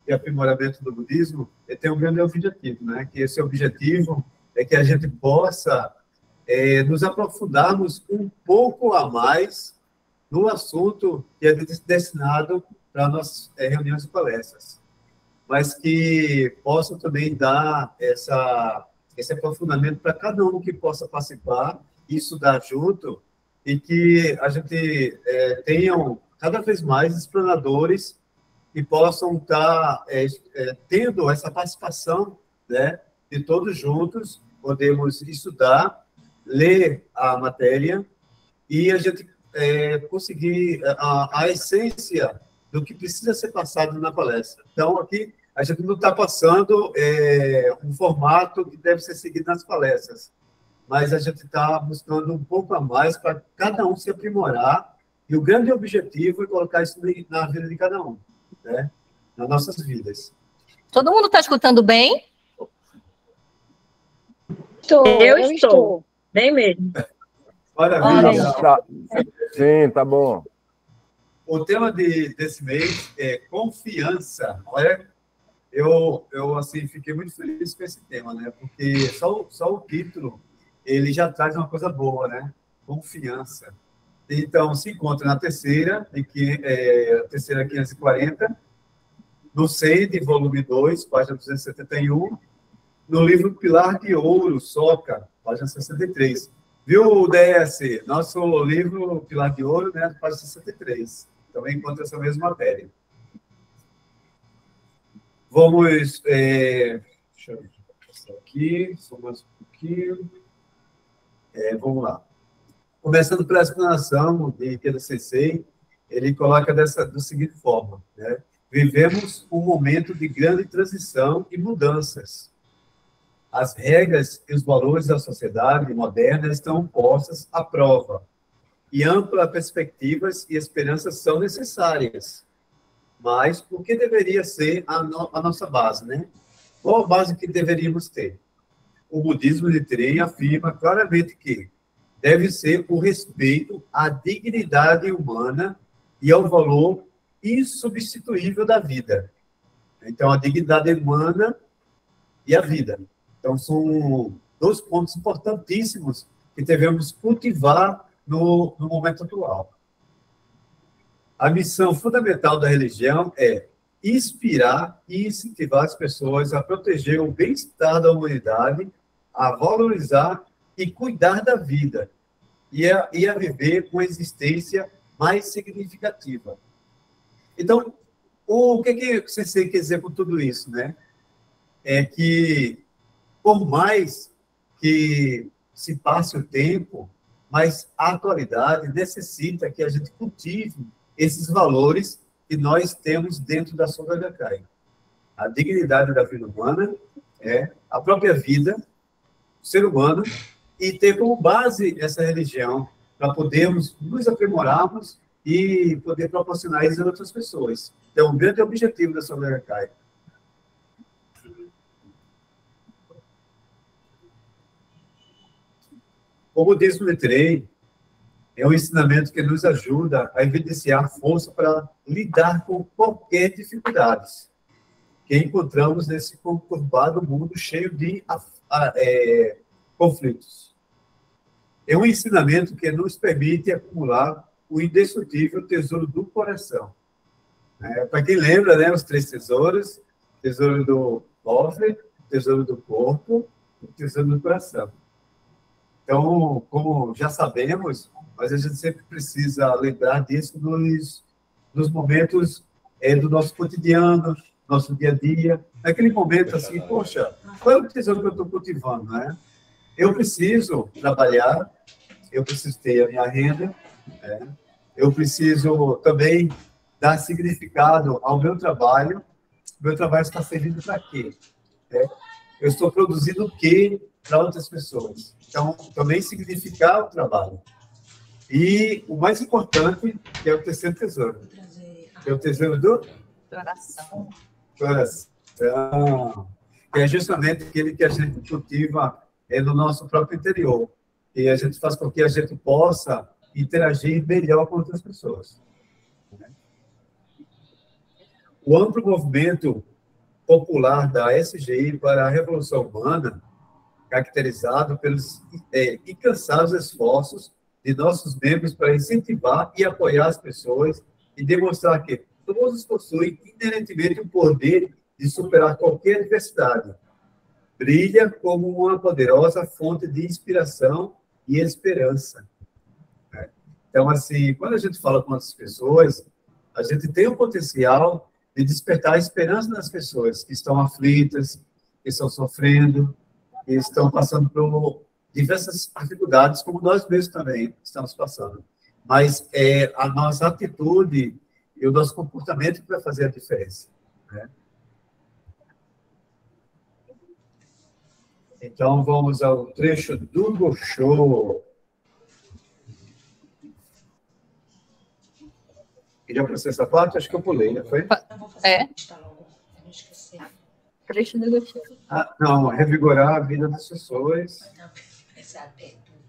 e aprimoramento do budismo, tem um grande objetivo, né? Que esse objetivo é que a gente possa nos aprofundarmos um pouco a mais no assunto que é destinado para nossas reuniões e palestras, mas que possam também dar esse aprofundamento para cada um que possa participar e estudar junto, e que a gente tenham cada vez mais explanadores que possam estar tendo essa participação, né, de todos juntos, podemos estudar, ler a matéria e a gente conseguir a essência do que precisa ser passado na palestra. Então, aqui, a gente não está passando um formato que deve ser seguido nas palestras, mas a gente está buscando um pouco a mais para cada um se aprimorar, e o grande objetivo é colocar isso na vida de cada um, né? Nas nossas vidas. Todo mundo está escutando bem? Eu estou. Bem mesmo. Maravilha. Sim, tá bom. O tema desse mês é confiança. Olha, eu assim, fiquei muito feliz com esse tema, né? Porque só o título, ele já traz uma coisa boa, né? Confiança. Então, se encontra na terceira, a terceira 540, no CED, volume 2, página 271, no livro Pilar de Ouro, Soca, página 63. Viu, DS? Nosso livro Pilar de Ouro, né, página 63. Também encontra essa mesma matéria. Vamos... deixa eu passar aqui, só mais um pouquinho. Vamos lá. Começando pela explanação de Ikeda Sensei, ele coloca da seguinte forma, né? Vivemos um momento de grande transição e mudanças. As regras e os valores da sociedade moderna estão postas à prova, e amplas perspectivas e esperanças são necessárias. Mas o que deveria ser a nossa base, né? Qual a base que deveríamos ter? O budismo de Trem afirma claramente que deve ser o respeito à dignidade humana e ao valor insubstituível da vida. Então, a dignidade humana e a vida. Então, são dois pontos importantíssimos que devemos cultivar no momento atual. A missão fundamental da religião é inspirar e incentivar as pessoas a proteger o bem-estar da humanidade, a valorizar e cuidar da vida, e a viver com existência mais significativa. Então, o que o Sensei quer dizer com tudo isso, né? É que, por mais que se passe o tempo, mas a atualidade necessita que a gente cultive esses valores que nós temos dentro da Soka Gakkai. A dignidade da vida humana, a própria vida, o ser humano, e ter como base essa religião para podermos nos aprimorarmos e poder proporcionar isso a outras pessoas. Então, o grande objetivo da Soka Gakkai. O budismo de Trem é um ensinamento que nos ajuda a evidenciar força para lidar com qualquer dificuldade que encontramos nesse conturbado mundo cheio de conflitos. É um ensinamento que nos permite acumular o indestrutível tesouro do coração. Para quem lembra, né, os 3 tesouros: tesouro do cofre, tesouro do corpo e tesouro do coração. Então, como já sabemos, mas a gente sempre precisa lembrar disso nos momentos do nosso cotidiano, nosso dia a dia. Naquele momento, assim, poxa, qual é o tesouro que eu estou cultivando, né? Eu preciso trabalhar, eu preciso ter a minha renda, eu preciso também dar significado ao meu trabalho. O meu trabalho está servindo para quê? Eu estou produzindo o quê para outras pessoas? Então, também significar o trabalho. E o mais importante, que é o terceiro tesouro. Que é o tesouro do Coração. Coração. Que é justamente aquele que a gente cultiva no nosso próprio interior. E a gente faz com que a gente possa interagir melhor com outras pessoas. O amplo movimento popular da SGI para a Revolução Humana, caracterizado pelos incansáveis esforços de nossos membros para incentivar e apoiar as pessoas e demonstrar que todos possuem inerentemente o poder de superar qualquer adversidade. Brilha como uma poderosa fonte de inspiração e esperança. Então, assim, quando a gente fala com as pessoas, a gente tem o potencial de despertar a esperança nas pessoas que estão aflitas, que estão sofrendo, que estão passando por diversas dificuldades, como nós mesmos também estamos passando. Mas é a nossa atitude e o nosso comportamento que vai fazer a diferença, né? Então, vamos ao trecho do Gosho. Queria para essa parte? Acho que eu pulei, não foi? É. Trecho do Gosho. Ah, não, revigorar a vida das pessoas.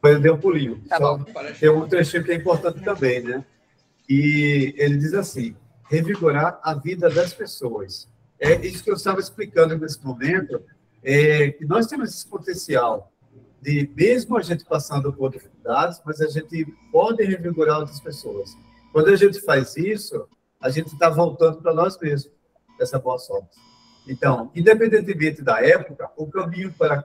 Eu dei um pulinho. Tá Só bom. tem um trechinho que é importante também, né? E ele diz assim, revigorar a vida das pessoas. É isso que eu estava explicando nesse momento, que nós temos esse potencial de, mesmo a gente passando por dificuldades, mas a gente pode revigorar outras pessoas. Quando a gente faz isso, a gente está voltando para nós mesmos, essa boa sorte. Então, independentemente da época, o caminho para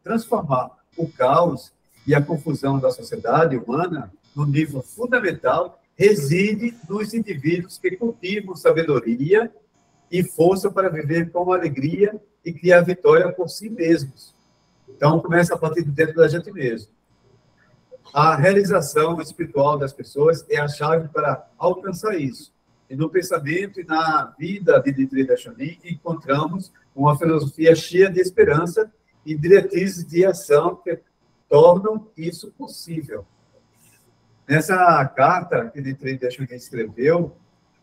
transformar o caos e a confusão da sociedade humana no nível fundamental reside nos indivíduos que cultivam sabedoria e força para viver com alegria e criar vitória por si mesmos. Então, começa a partir de dentro da gente mesmo. A realização espiritual das pessoas é a chave para alcançar isso. E no pensamento e na vida de Nichiren Daishonin encontramos uma filosofia cheia de esperança e diretrizes de ação que tornam isso possível. Nessa carta que Nichiren Daishonin escreveu,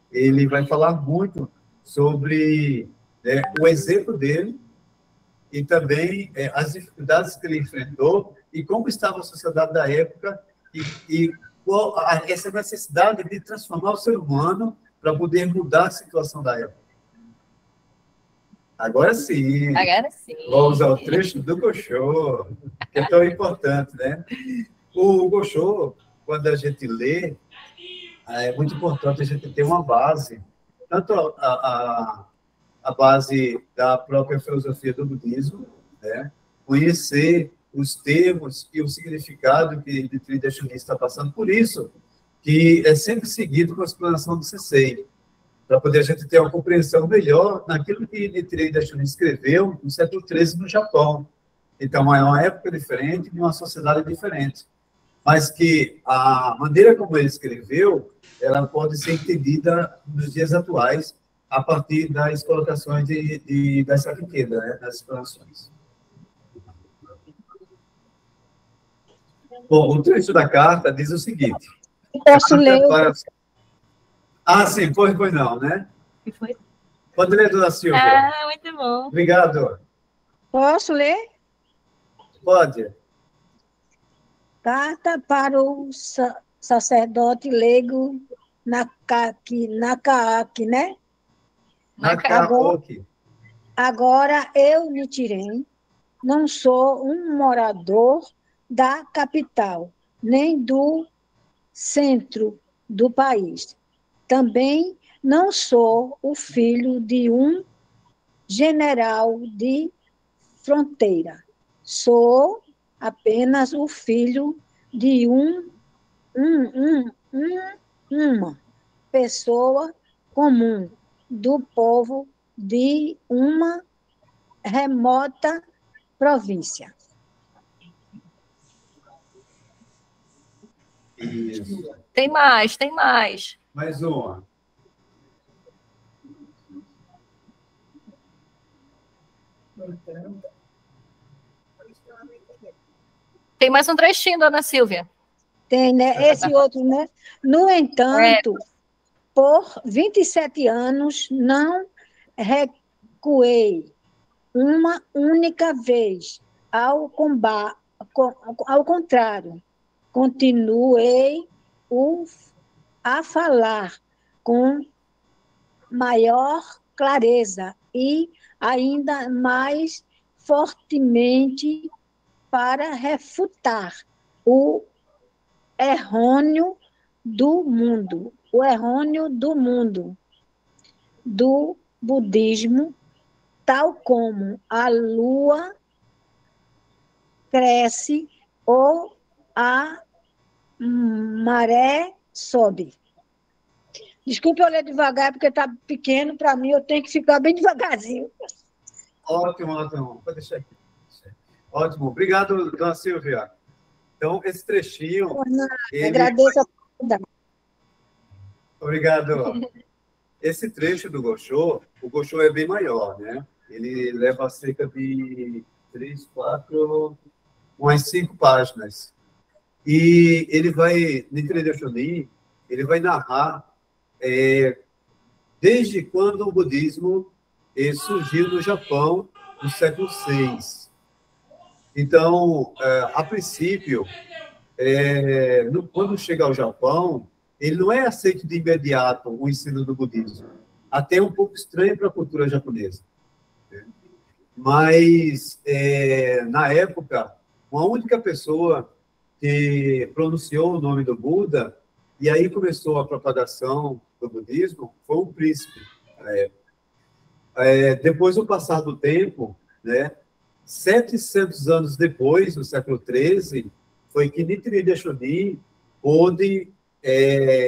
ele vai falar muito sobre o exemplo dele e também as dificuldades que ele enfrentou e como estava a sociedade da época e qual essa necessidade de transformar o ser humano para poder mudar a situação da época. Agora sim. Agora sim. Vamos ao trecho do Gosho, que é tão importante, né? O Gosho, quando a gente lê, é muito importante a gente ter uma base, tanto a base da própria filosofia do budismo, né? Conhecer os termos e o significado que Nichiren Daishonin está passando. Por isso que é sempre seguido com a explanação do Sensei, para poder a gente ter uma compreensão melhor naquilo que Nichiren Daishonin escreveu no século XIII no Japão. Então, é uma época diferente, de uma sociedade diferente. Mas que a maneira como ele escreveu, ela pode ser entendida nos dias atuais, a partir das colocações dessa riqueza, né, das explanações. Bom, o trecho da carta diz o seguinte. Posso ler? Ah, sim, pois não, né? O que foi? Pode ler, dona Silvia. Ah, muito bom. Obrigado. Posso ler? Pode. Carta para o sacerdote leigo Nakaaki, né? Nakaoki. Agora eu, Nichiren, não sou um morador da capital, nem do centro do país. Também não sou o filho de um general de fronteira. Sou apenas o filho de uma pessoa comum do povo de uma remota província. Isso. Tem mais, tem mais. Mais uma. Tem mais um trechinho, dona Silvia. Tem, né? Esse outro, né? No entanto, por 27 anos, não recuei uma única vez. Ao contrário, continuei a falar com maior clareza e ainda mais fortemente para refutar o errôneo do mundo do budismo, tal como a lua cresce ou a maré sobe. Desculpe eu ler devagar, porque está pequeno para mim, eu tenho que ficar bem devagarzinho. Ótimo, ótimo. Pode deixar aqui. Ótimo. Obrigado, dona Silvia. Então, esse trechinho... Agradeço a oportunidade. Obrigado. Esse trecho do Gosho, o Gosho é bem maior, né? Ele leva cerca de 3, 4, umas 5 páginas. E ele vai, Nichiren Daishonin, ele vai narrar desde quando o budismo surgiu no Japão, no século VI. Então, a princípio, quando chega ao Japão, ele não é aceito de imediato o ensino do budismo. Até um pouco estranho para a cultura japonesa. Mas, na época, uma única pessoa que pronunciou o nome do Buda, e aí começou a propagação do budismo, foi um príncipe. Depois do passar do tempo, né, 700 anos depois, no século XIII, foi que Nichiren Daishonin pôde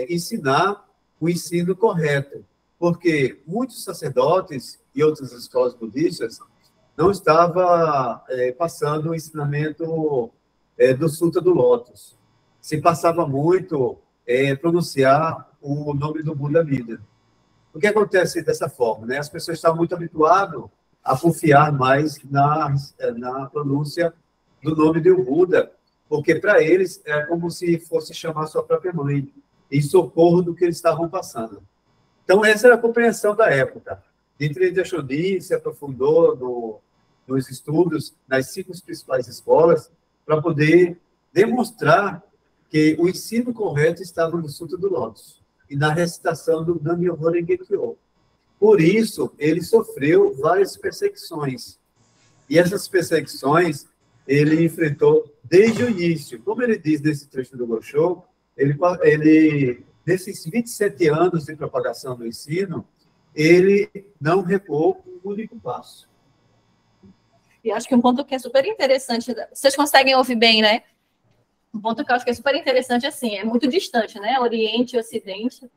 ensinar o ensino correto, porque muitos sacerdotes e outras escolas budistas não estavam passando o ensinamento do Sutra do Lótus. Se passava muito pronunciar o nome do Buda vida. O que acontece dessa forma? Né? As pessoas estavam muito habituadas a confiar mais na pronúncia do nome do Buda, porque para eles é como se fosse chamar sua própria mãe, em socorro do que eles estavam passando. Então, essa era a compreensão da época. Nichiren Daishonin se aprofundou nos estudos nas 5 principais escolas para poder demonstrar que o ensino correto estava no Sutra do Lótus e na recitação do Nam-myoho Renge-kyo. Por isso, ele sofreu várias perseguições. E essas perseguições ele enfrentou desde o início. Como ele diz nesse trecho do Gosho, ele nesses 27 anos de propagação do ensino, ele não recuou um único passo. E acho que um ponto que é super interessante, vocês conseguem ouvir bem, né? Um ponto que eu acho que é super interessante, assim, é muito distante, né? Oriente e Ocidente.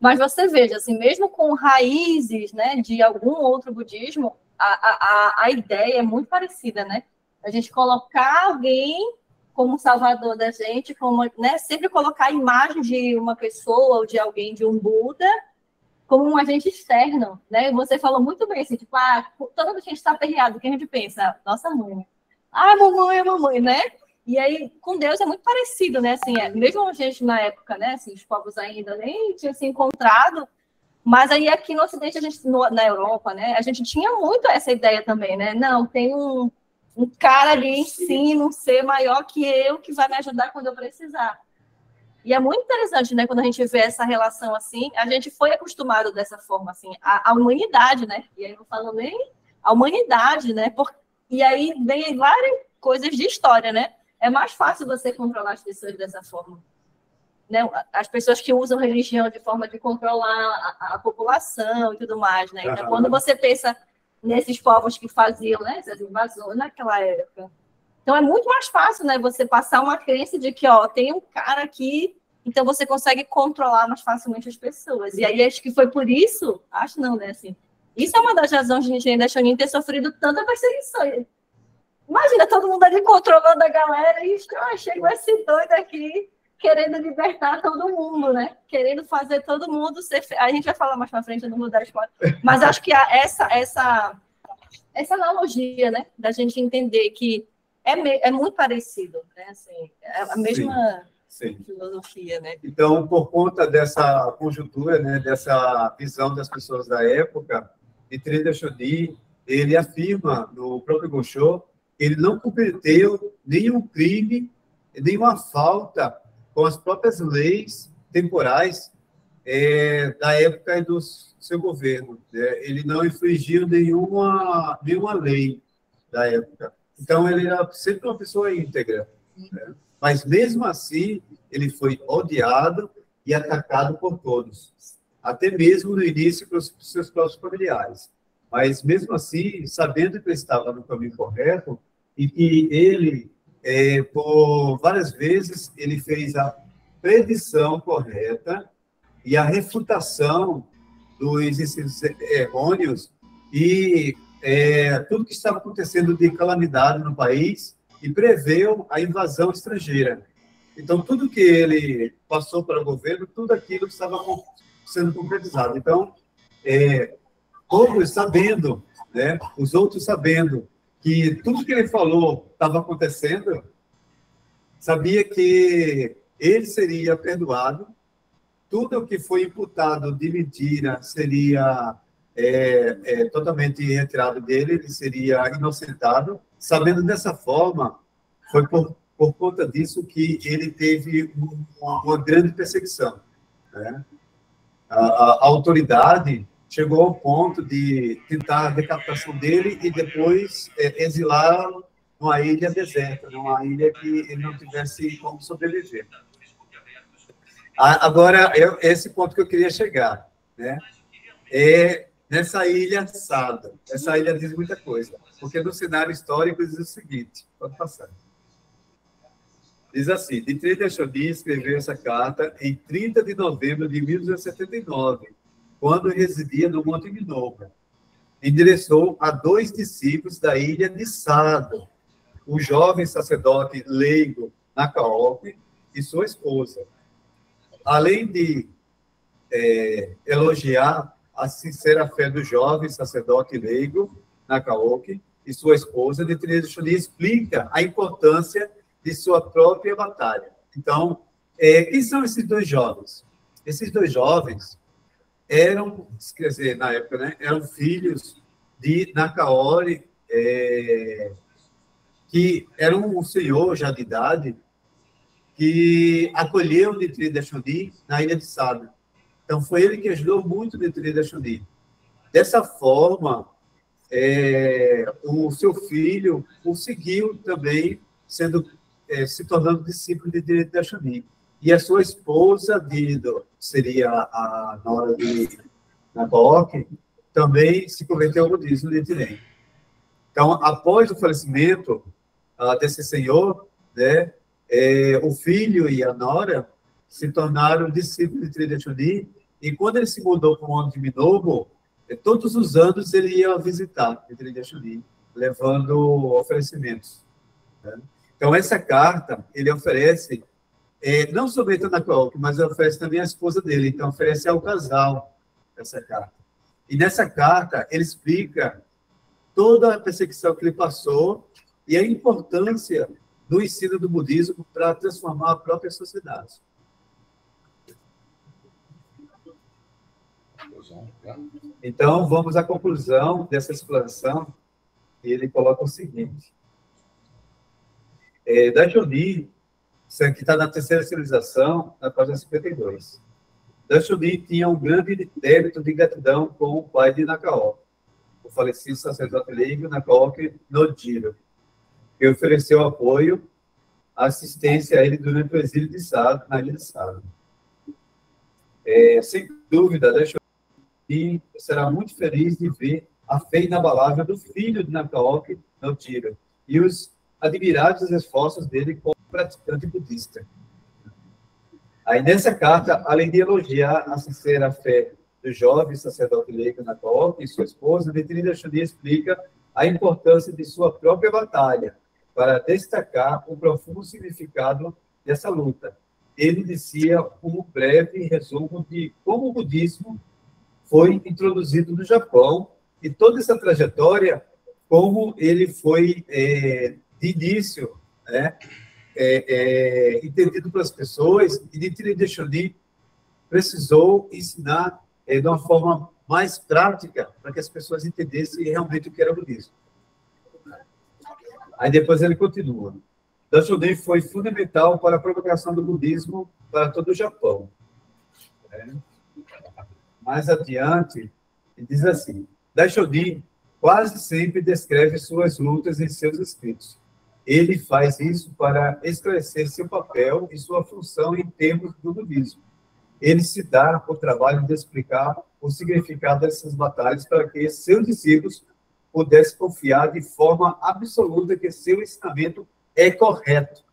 Mas você veja, assim, mesmo com raízes, né, de algum outro budismo, a ideia é muito parecida, né? A gente colocar alguém como salvador da gente, como, né, sempre colocar a imagem de uma pessoa ou de alguém, de um Buda, como um agente externo, né? Você falou muito bem, assim, tipo, toda vez que a gente está aperreado, o que a gente pensa? Nossa mãe. Mamãe é mamãe, né? E aí, com Deus é muito parecido, né? Assim, mesmo a gente na época, né? Assim, os povos ainda nem tinham se encontrado, mas aí aqui no Ocidente, na Europa, né? A gente tinha muito essa ideia também, né? Não, tem um cara ali em cima, um ser maior que eu, que vai me ajudar quando eu precisar. E é muito interessante, né? Quando a gente vê essa relação assim, a gente foi acostumado dessa forma, assim, a humanidade, né? E aí eu não falo nem a humanidade, né? E aí vem várias coisas de história, né? É mais fácil você controlar as pessoas dessa forma. Né? As pessoas que usam religião de forma de controlar a população e tudo mais, né? Então, quando você pensa nesses povos que faziam, né, essas invasões naquela época, então é muito mais fácil, né, você passar uma crença de que, tem um cara aqui, então você consegue controlar mais facilmente as pessoas. E aí acho que foi por isso, acho não, né, assim, isso é uma das razões de Nichiren Daishonin ter sofrido tanta perseguição. Imagina todo mundo ali controlando a galera e chegou esse doido aqui querendo libertar todo mundo, né? Querendo fazer todo mundo ser... A gente vai falar mais pra frente, eu não vou dar spoiler. Mas acho que essa analogia, né? Da gente entender que é muito parecido, né? Assim, é a mesma filosofia, né? Então, por conta dessa conjuntura, né? Dessa visão das pessoas da época, Nichiren Daishonin, ele afirma no próprio Gosho, ele não cometeu nenhum crime, nenhuma falta com as próprias leis temporais da época do seu governo. Ele não infringiu nenhuma lei da época. Então, ele era sempre uma pessoa íntegra. Né? Mas, mesmo assim, ele foi odiado e atacado por todos. Até mesmo no início pelos seus próprios familiares. Mas, mesmo assim, sabendo que ele estava no caminho correto, e que ele, por várias vezes, ele fez a predição correta e a refutação dos ensinos errôneos e tudo que estava acontecendo de calamidade no país e preveu a invasão estrangeira. Então, tudo que ele passou para o governo, tudo aquilo estava sendo concretizado. Então, todos sabendo, né, os outros sabendo que tudo que ele falou estava acontecendo, sabia que ele seria perdoado, tudo o que foi imputado de mentira seria totalmente retirado dele, ele seria inocentado. Sabendo dessa forma, foi por conta disso que ele teve uma grande perseguição. Né? A autoridade chegou ao ponto de tentar a decapitação dele e depois exilá-lo numa ilha deserta, numa ilha que ele não tivesse como sobreviver. Agora, esse ponto que eu queria chegar, né? Nessa ilha Sada. Essa ilha diz muita coisa, porque no cenário histórico diz o seguinte, pode passar. Diz assim, Dmitri Deschodin escreveu essa carta em 30 de novembro de 1279, quando residia no Monte Minoba. Endereçou a 2 discípulos da ilha de Sada, o jovem sacerdote leigo Nakaok e sua esposa. Além de elogiar a sincera fé do jovem sacerdote leigo Nakaok e sua esposa, Dmitri Deschodin explica a importância de sua própria batalha. Então, quem são esses dois jovens? Esses dois jovens eram, quer dizer, na época, né, eram filhos de Nakaori, que era um senhor já de idade, que acolheu o Dmitri Deschodin na ilha de Sada. Então, foi ele que ajudou muito o Dmitri Deschodin. Dessa forma, o seu filho o seguiu também, se tornando discípulo de Dmitri Deschodin. E a sua esposa, seria a nora de Nakaok, também se converteu ao budismo de Tirem. Então, após o falecimento desse senhor, né, o filho e a nora se tornaram discípulos de Dmitri Deschodin, e quando ele se mudou para o Monte Minobo, todos os anos ele ia visitar Dmitri Deschodin, levando oferecimentos. Né? Então, essa carta, ele oferece, não somente a Nakaok, mas oferece também a esposa dele, então oferece ao casal essa carta. E nessa carta, ele explica toda a perseguição que ele passou e a importância do ensino do budismo para transformar a própria sociedade. Então, vamos à conclusão dessa explanação, e ele coloca o seguinte. Deschodin, que está na terceira civilização, na página 52. Deschodin tinha um grande débito de gratidão com o pai de Nakaok, o falecido sacerdote leigo Nakaok Nodiro, que ofereceu apoio, assistência a ele durante o exílio de Sada, na ilha de Sada. Sem dúvida, Deschodin será muito feliz de ver a fé inabalável do filho de Nakaok Nodiro e os admirados esforços dele como praticante budista. Aí, nessa carta, além de elogiar a sincera fé do jovem sacerdote leigo Nakaok e sua esposa, Dmitri Deschodin explica a importância de sua própria batalha para destacar o profundo significado dessa luta. Ele dizia um breve resumo de como o budismo foi introduzido no Japão e toda essa trajetória, como ele foi, de início, né, entendido pelas pessoas, e Dmitri Deschodin precisou ensinar de uma forma mais prática para que as pessoas entendessem realmente o que era o budismo. Aí depois ele continua. Deschodin foi fundamental para a propagação do budismo para todo o Japão. mais adiante, e diz assim: Daishonin quase sempre descreve suas lutas em seus escritos. Ele faz isso para esclarecer seu papel e sua função em termos do budismo. Ele se dá o trabalho de explicar o significado dessas batalhas para que seus discípulos pudessem confiar de forma absoluta que seu ensinamento é correto.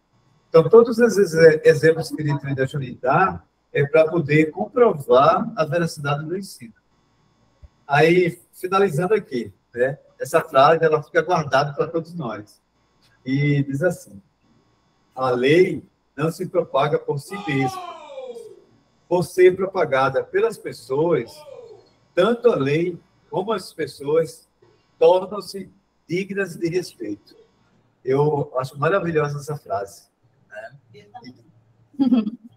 Então, todos esses exemplos que ele Daishonin dá é para poder comprovar a veracidade do ensino. Aí, finalizando aqui, né? Essa frase ela fica guardada para todos nós. E diz assim: a lei não se propaga por si mesma. Por ser propagada pelas pessoas, tanto a lei como as pessoas tornam-se dignas de respeito. Eu acho maravilhosa essa frase. Né?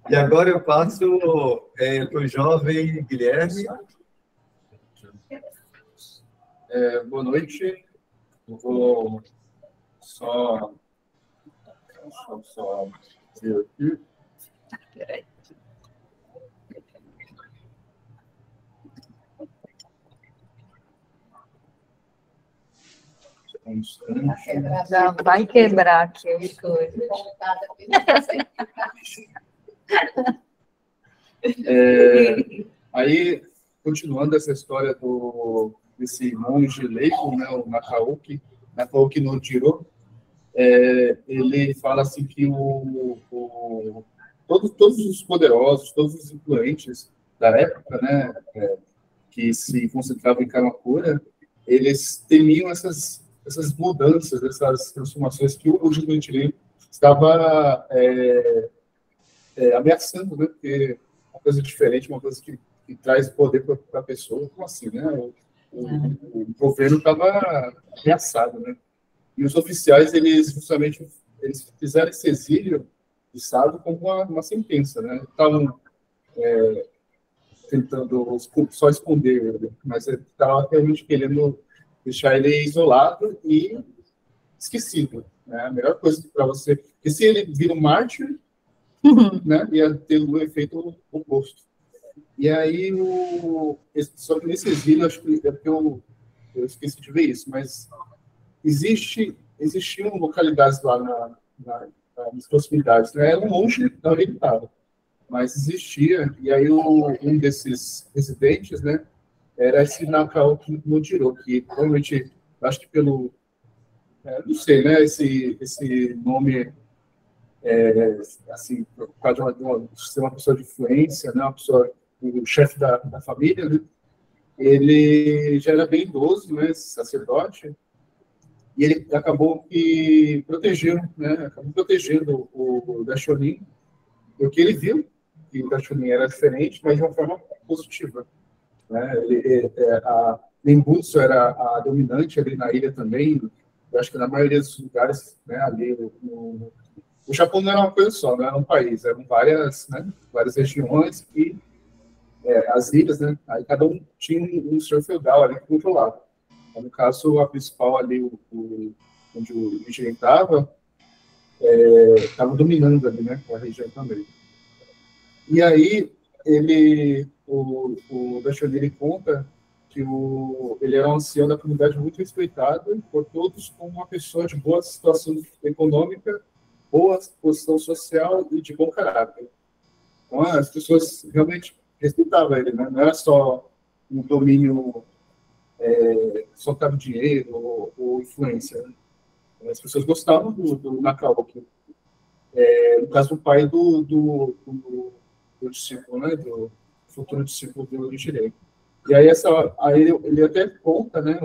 E agora eu passo para o jovem Guilherme. Boa noite. Eu vou só ver aqui. Peraí. Já vai quebrar aqui as coisas. Aí, continuando essa história desse monge leigo, né, o Nakaoki no Jiro, ele fala assim que todos os poderosos, todos os influentes da época, né, que se concentravam em Kamakura, eles temiam essas mudanças, essas transformações que o budismo Nichiren estava ameaçando, né? Porque uma coisa diferente, uma coisa que traz poder para a pessoa, como assim, né? O governo estava ameaçado, né? E os oficiais, eles fizeram esse exílio de Estado como uma sentença, né? Estavam tentando só esconder ele, mas ele estava realmente querendo deixar ele isolado e esquecido, né? A melhor coisa para você, porque se ele vira um mártir, né, ia ter um efeito oposto. E aí, só que nesse exílio, acho que é porque eu esqueci de ver isso, mas existiam localidades lá nas proximidades, né? Era longe da onde ele estava, mas existia, e aí um desses residentes, né, era esse Nakaoki no Jiro, que provavelmente, acho que pelo, não sei, né, esse nome, assim, por causa de ser uma pessoa de influência, né, o chefe da família, né, ele já era bem idoso, né, sacerdote, e ele acabou que protegendo o Daishonin, porque ele viu que o Daishonin era diferente, mas de uma forma positiva. Né? A Nembutsu era a dominante ali na ilha também. Eu acho que na maioria dos lugares, né, ali o Japão não era uma coisa só, não era um país, eram várias regiões e as ilhas, né? Aí cada um tinha um senhor feudal ali que controlava. Então, no caso, a principal ali, onde o Nichiren estava dominando ali, né, a região também. E aí o Daishonin conta que ele era um ancião da comunidade muito respeitado por todos como uma pessoa de boa situação econômica, boa posição social e de bom caráter. Então, as pessoas realmente respeitavam ele, né? Não era só um domínio, só tava dinheiro ou influência. Né? As pessoas gostavam do Nakaoki. No caso, o pai do discípulo, né? Do futuro discípulo do Nichiren. E aí, ele até conta, né,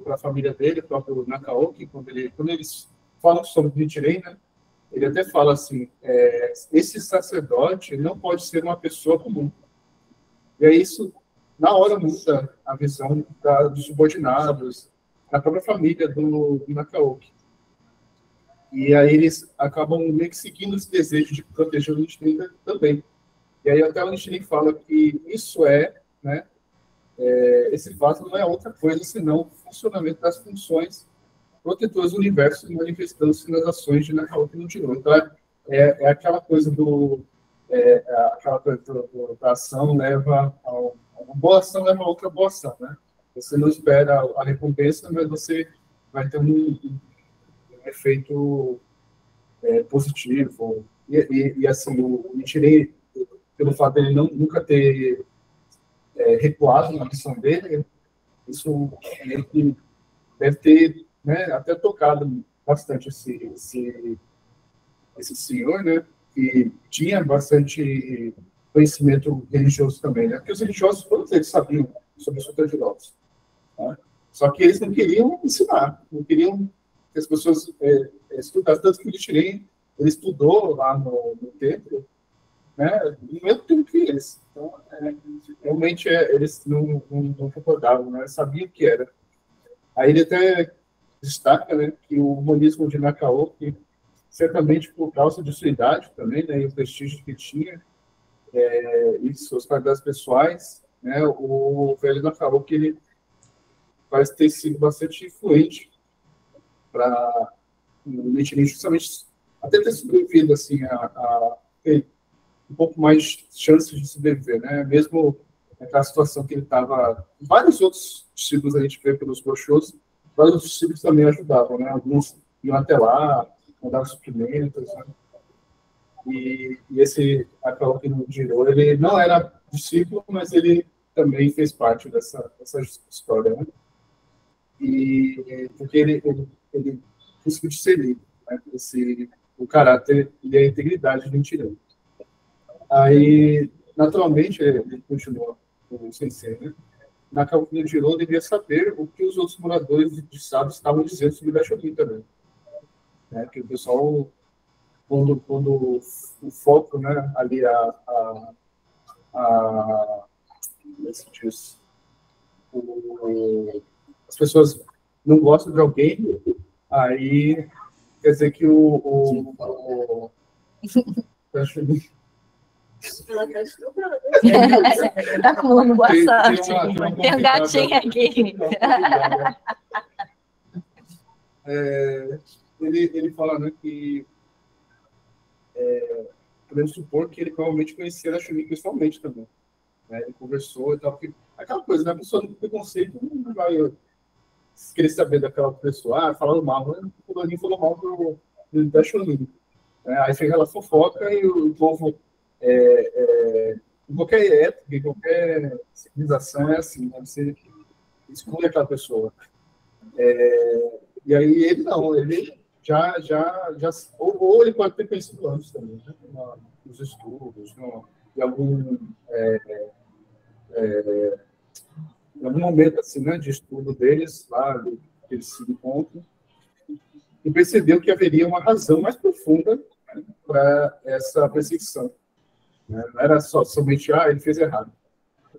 para a família dele, o próprio Nakaoki, quando eles falam sobre o Nichiren, né, ele até fala assim, esse sacerdote não pode ser uma pessoa comum. E aí isso, na hora, muda a visão dos subordinados, da própria família do Nakaoki. E aí eles acabam meio que seguindo esse desejo de proteger o Nichiren também. E aí até o Nichiren fala que isso né, esse fato não é outra coisa senão o funcionamento das funções protetoras do universo manifestando-se nas ações de Nakaoki no Jiro. Então, aquela coisa aquela coisa da ação leva ao Uma boa ação é uma outra boa ação, né? Você não espera a recompensa, mas você vai ter um efeito positivo. E assim, o Nichiren, pelo fato dele nunca ter recuado na missão dele, isso meio que deve ter, né, até tocado bastante esse senhor, né, que tinha bastante conhecimento religioso também, né, porque os religiosos, todos eles sabiam sobre os Sutajirotos, né? Só que eles não queriam ensinar, não queriam que as pessoas estudassem, tanto que o Nichiren, ele estudou lá no templo, né, no mesmo tempo que eles. Então, realmente, eles não concordavam, né, sabiam o que era. Aí ele até destaca, né, que o humanismo de Nakaoki, certamente por causa de sua idade também, né, e o prestígio que tinha, e suas qualidades pessoais, né, o velho Nakaoki, ele parece ter sido bastante influente para o Nichiren justamente até ter sobrevivido assim, a ter um pouco mais de chances de sobreviver, né? Mesmo naquela situação que ele estava. Vários outros discípulos a gente vê pelos brochôs, vários outros discípulos também ajudavam, né? Alguns iam até lá, mandavam suprimentos, né? E esse Akaoki no Jiro, ele não era discípulo, mas ele também fez parte dessa história, né? E porque ele conseguiu discernir, né, o caráter e a integridade do Nichiren. Aí, naturalmente, ele continua o sensei, né? Nakaoki Jiro devia saber o que os outros moradores de estado estavam dizendo sobre Daishonin também, né? Que o pessoal, quando o foco, né, ali como é que se diz? As pessoas não gostam de alguém, aí quer dizer que Daishonin Tá com boa tem sorte. uma Tem um gatinho aqui. Ele fala, né, que podemos supor que ele provavelmente conhecia a Chunin pessoalmente também, né? Ele conversou e tal, porque aquela coisa, né, a pessoa do preconceito não vai querer saber daquela pessoa, falando mal, né? O fulaninho falou mal da Chunin, né? Aí fica aquela fofoca e o povo, em qualquer época, em qualquer civilização é assim, né? Você exclui aquela pessoa. E aí ele não, ele já ou ele pode ter conhecido antes também, né? Nos estudos, em algum momento assim, né, de estudo deles, lá, que eles se encontram, e percebeu que haveria uma razão mais profunda, né, para essa perseguição. Né? Não era somente, ele fez errado,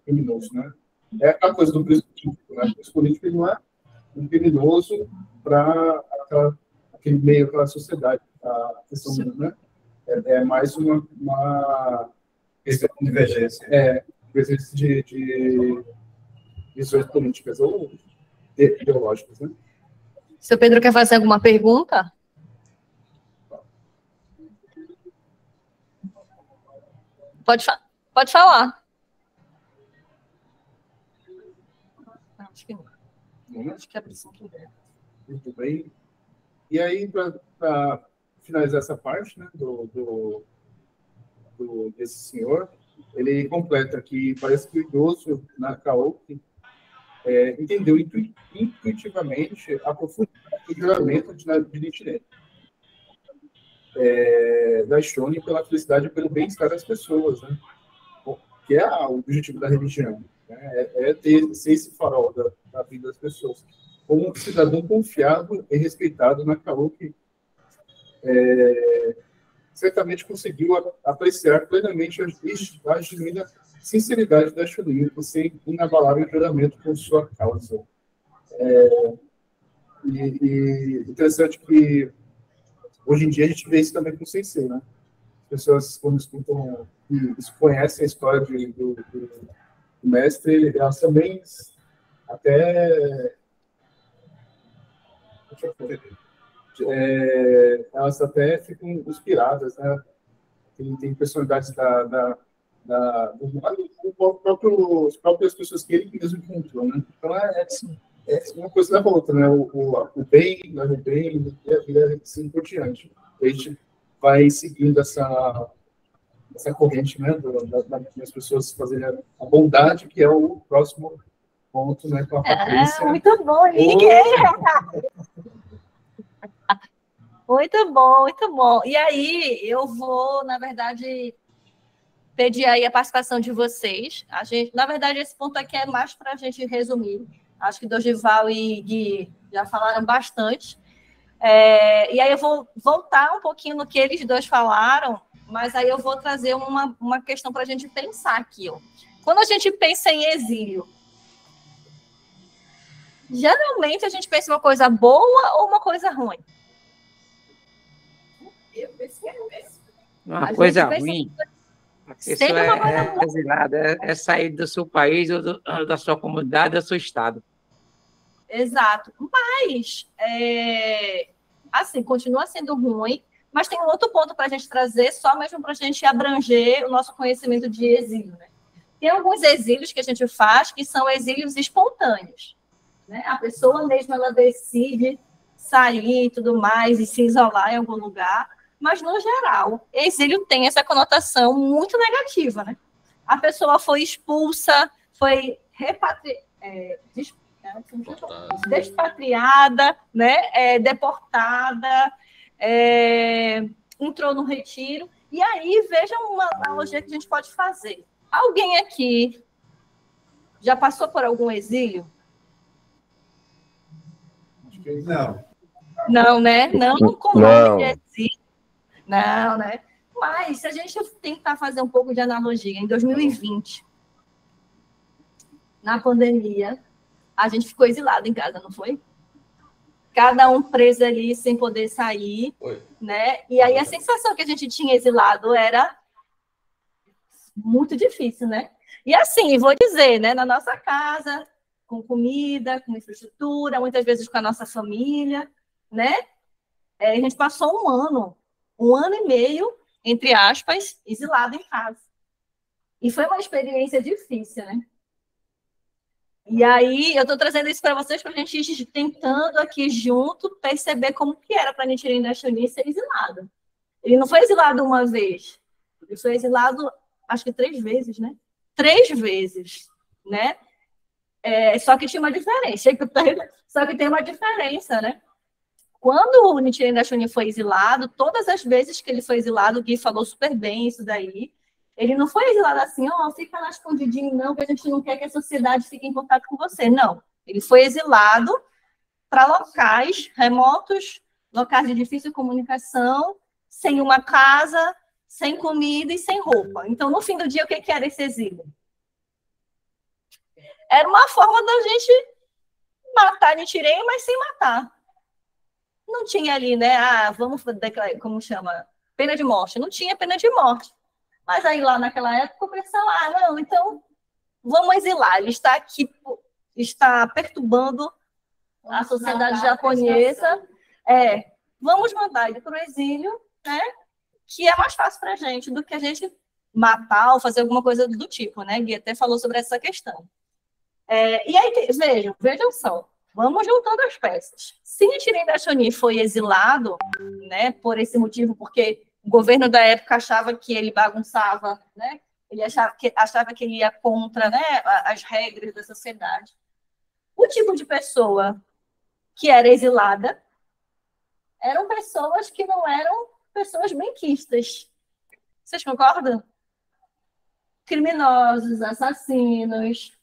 criminoso, né? É aquela coisa do preso político, né? O preso político ele não é um criminoso para aquele meio, aquela sociedade, a questão, né? É mais uma Divergência. Divergência de visões políticas ou ideológicas, né? Seu Pedro quer fazer alguma pergunta? Pode falar. Acho que não. Acho que é pressão aqui. Muito bem. E aí, para finalizar essa parte, né, desse senhor, ele completa que parece que o idoso Nakaoki entendeu intuitivamente a profundidade do juramento de Nichiren, da Shonin pela felicidade e pelo bem-estar das pessoas, né? Que é o objetivo da religião, né? Ser esse farol da vida das pessoas. Como um cidadão confiável e respeitado, Nakaoki certamente conseguiu apreciar plenamente a genuína sinceridade da Shonin, por ser inabalável em juramento com sua causa. E interessante que hoje em dia a gente vê isso também com o Sensei, né? As pessoas, quando escutam e conhecem a história do mestre, elas também até elas até ficam inspiradas, né? Tem personalidades as próprias pessoas que ele mesmo encontrou, né? Então, é uma coisa da outra, né? O bem, o bem, e a vida assim por diante. A gente vai seguindo essa corrente, né? Das pessoas fazerem a bondade, que é o próximo ponto, né? Com a Patrícia. Muito bom, ninguém. Muito bom, muito bom. E aí, eu vou, na verdade, pedir aí a participação de vocês. Na verdade, esse ponto aqui é mais para a gente resumir. Acho que Dorival e Gui já falaram bastante. E aí eu vou voltar um pouquinho no que eles dois falaram, mas aí eu vou trazer uma questão para a gente pensar aqui. Ó. Quando a gente pensa em exílio, geralmente a gente pensa em uma coisa boa ou uma coisa ruim? Uma coisa ruim. A pessoa é exilada, é sair do seu país ou da sua comunidade, do seu estado. Exato. Mas, assim, continua sendo ruim, mas tem um outro ponto para a gente trazer, só mesmo para a gente abranger o nosso conhecimento de exílio. Né? Tem alguns exílios que a gente faz que são exílios espontâneos. Né? A pessoa mesmo ela decide sair e tudo mais e se isolar em algum lugar, mas, no geral, exílio tem essa conotação muito negativa. Né? A pessoa foi expulsa, foi despatriada, né? Deportada, entrou no retiro. E aí, vejam uma analogia que a gente pode fazer. Alguém aqui já passou por algum exílio? Não. Não, né? Não com nome de exílio. Não, né? Mas, se a gente tentar fazer um pouco de analogia, em 2020, na pandemia, a gente ficou exilado em casa, não foi? Cada um preso ali, sem poder sair, né? E aí a sensação que a gente tinha exilado era muito difícil, né? E assim, vou dizer, né? Na nossa casa, com comida, com infraestrutura, muitas vezes com a nossa família, né? A gente passou um ano e meio, entre aspas, exilado em casa. E foi uma experiência difícil, né? E aí, eu estou trazendo isso para vocês, para a gente ir tentando aqui junto perceber como que era para Nichiren Daishonin ser exilado. Ele não foi exilado uma vez, ele foi exilado, acho que 3 vezes, né? 3 vezes, né? Só que tinha uma diferença, só que tem uma diferença, né? Quando o Nichiren Daishonin foi exilado, todas as vezes que ele foi exilado, o Gui falou super bem isso daí, ele não foi exilado assim, fica lá escondidinho, não, que a gente não quer que a sociedade fique em contato com você. Não. Ele foi exilado para locais remotos, locais de difícil comunicação, sem uma casa, sem comida e sem roupa. Então, no fim do dia, o que era esse exílio? Era uma forma da gente matar Nichiren, mas sem matar. Não tinha ali, né? Vamos declarar, como chama? Pena de morte. Não tinha pena de morte. Mas aí lá naquela época o pessoal, não, então vamos exilar. Ele está aqui, está perturbando a sociedade japonesa. Vamos mandar ele para o exílio, né? Que é mais fácil para a gente do que a gente matar ou fazer alguma coisa do tipo, né? Gui até falou sobre essa questão. E aí, vejam só, vamos juntando as peças. Se Nichiren Daishonin foi exilado, né, por esse motivo, porque o governo da época achava que ele bagunçava, né? Ele achava que ele ia contra, né, as regras da sociedade. O tipo de pessoa que era exilada eram pessoas que não eram pessoas benquistas. Vocês concordam? Criminosos, assassinos.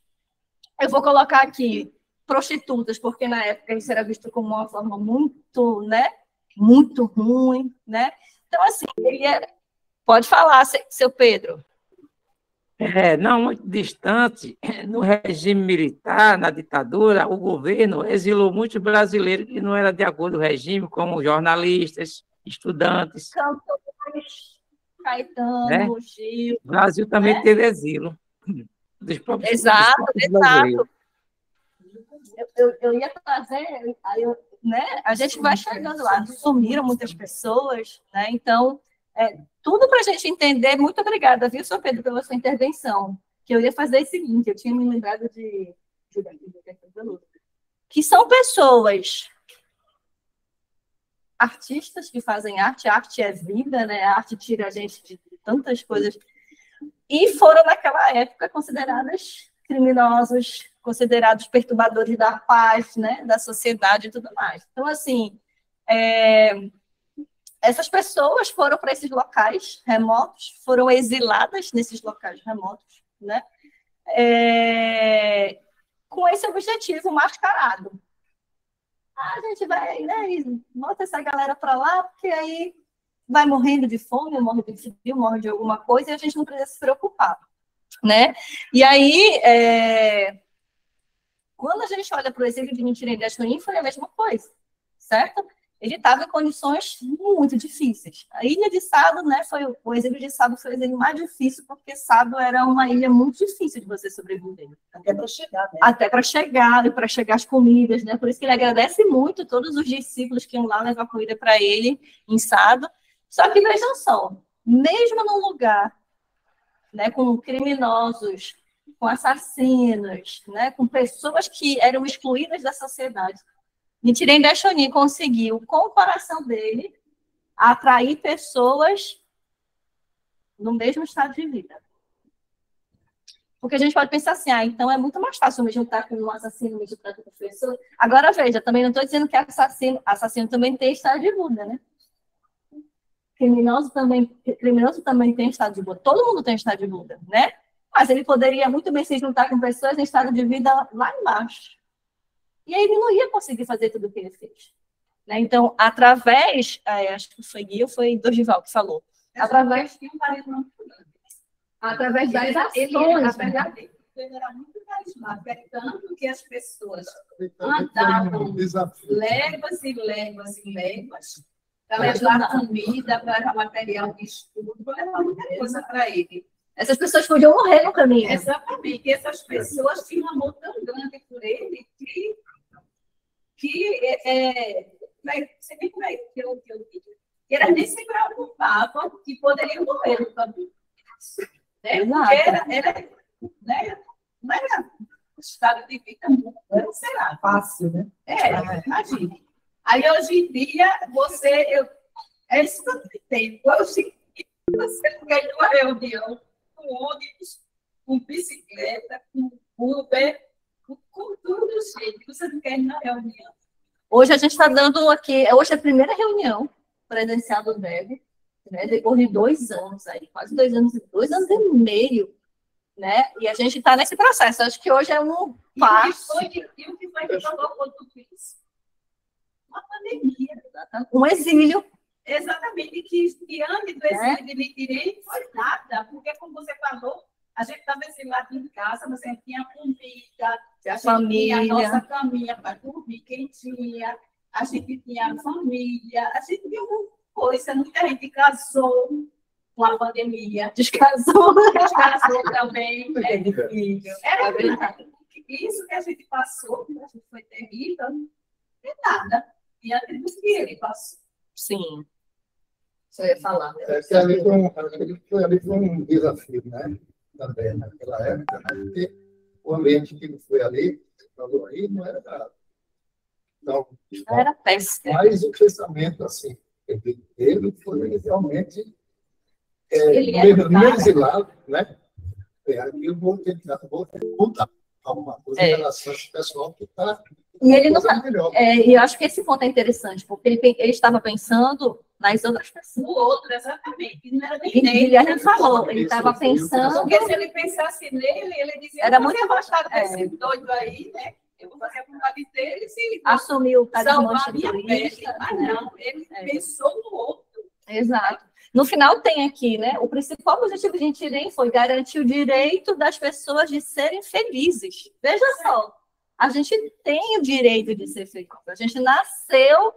Eu vou colocar aqui prostitutas, porque na época isso era visto como uma forma muito, né, muito ruim, né? Então, assim, ele era... Pode falar, seu Pedro. Não muito distante, no regime militar, na ditadura, o governo exilou muitos brasileiros que não eram de acordo com o regime, como jornalistas, estudantes. Cantores, Caetano, Gil. O Brasil também teve exílio. Exato. Eu ia trazer, né? A gente vai chegando lá, sumiram muitas pessoas, né? Então, tudo para a gente entender. Muito obrigada, viu, Sr. Pedro, pela sua intervenção. Que eu ia fazer o seguinte, eu tinha me lembrado que são pessoas artistas que fazem arte, a arte é vida, né? A arte tira a gente de tantas coisas, e foram naquela época consideradas criminosos, considerados perturbadores da paz, né? Da sociedade e tudo mais. Então, assim, essas pessoas foram para esses locais remotos, foram exiladas nesses locais remotos, né? Com esse objetivo mascarado. A gente vai, né, bota essa galera para lá, porque aí vai morrendo de fome, morre de frio, morre de alguma coisa, e a gente não precisa se preocupar, né? E aí, quando a gente olha para o exílio de Nitirene Dachonim, foi a mesma coisa, certo? Ele estava em condições muito difíceis. A ilha de Sado, né, o exílio de Sado foi o exílio mais difícil, porque Sado era uma ilha muito difícil de você sobreviver. Até para chegar, né? Até para chegar, e para chegar as comidas, né? Por isso que ele agradece muito todos os discípulos que iam lá levar comida para ele, em Sado. Só que, vejam só, mesmo num lugar, né, com criminosos, com assassinos, né, com pessoas que eram excluídas da sociedade, Nichiren Daishonin conseguiu, com o coração dele, atrair pessoas no mesmo estado de vida. Porque a gente pode pensar assim, então é muito mais fácil me juntar com um assassino, me juntar com um professor. Agora, veja, também não estou dizendo que assassino também tem estado de Buda, né? Criminoso também tem estado de Buda. Todo mundo tem estado de Buda, né? Mas ele poderia muito bem se juntar com pessoas em estado de vida lá embaixo. E aí ele não ia conseguir fazer tudo o que ele fez. Né? Então, através, acho que foi Gui ou foi Dorival que falou, através das ações. Ele era muito carismático, é tanto que as pessoas andavam léguas e léguas e léguas para levar comida, para levar material de estudo, para levar muita coisa para ele. Essas pessoas podiam morrer no caminho. Exatamente. E essas pessoas tinham um amor tão grande por ele você vê como é que eu digo, que elas nem se preocupavam que poderiam morrer no caminho. Né? Porque não era um estado de vida muito, sei lá, Fácil, né? Imagine. Aí, hoje em dia, é isso que eu tenho. Hoje, você quer ir numa reunião com ônibus, com bicicleta, com Uber, com tudo, gente. Você não quer ir na reunião. Hoje a gente está dando aqui, hoje é a primeira reunião presencial do DEB, né, depois de 2 anos, aí, quase 2 anos e meio, né? E a gente está nesse processo. Acho que hoje é um passo. E o que foi que jogou tudo isso? Uma pandemia. Um exílio. Exatamente, que diante do exílio de Nitirene foi nada, porque, como você falou, a gente estava exilado em casa, mas a gente tinha comida, a gente tinha a nossa caminha para dormir, quem tinha, a gente tinha família, a gente tinha uma coisa, muita gente casou com a pandemia. Descasou também, filho. Era verdade. Isso que a gente passou, que a gente foi terrível, não é nada. E até do que ele passou. Sim. Só ia falar. Ali foi um desafio, né? Também naquela época, né? Porque o ambiente que foi ali, falou aí, não era era péssimo. Mas o pensamento, assim, ele foi realmente meio exilado, né? Aí eu vou tentar voltar alguma coisa em relação a esse pessoal que está. E ele não e eu acho que esse ponto é interessante, porque ele estava pensando nas outras pessoas. O outro, exatamente. Não era nem ele falou, ele estava pensando. Porque se ele pensasse nele, ele dizia: era muito afastado desse doido aí, né? Eu vou fazer a vontade dele se assumiu o salvar minha pele. Não, ele pensou no outro. Exato. No final tem aqui, né? O principal objetivo de Nichiren foi garantir o direito das pessoas de serem felizes. Veja só, a gente tem o direito de ser feliz. A gente nasceu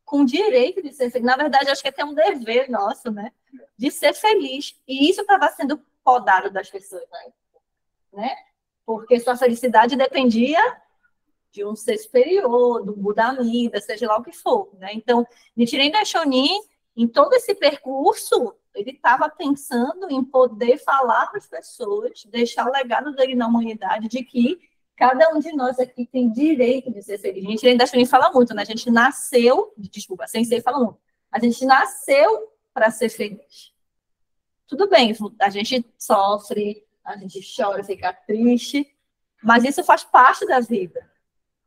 com o direito de ser feliz. Na verdade, acho que é até um dever nosso, né? De ser feliz. E isso estava sendo podado das pessoas, né? Porque sua felicidade dependia de um ser superior, do Buda Amida, seja lá o que for, né? Então, Nichiren Daishonin, em todo esse percurso, ele estava pensando em poder falar para as pessoas, deixar o legado dele na humanidade de que cada um de nós aqui tem direito de ser feliz. A gente ainda fala muito, né? A gente nasceu, desculpa, Sensei fala muito, a gente nasceu para ser feliz. Tudo bem, a gente sofre, a gente chora, fica triste, mas isso faz parte da vida.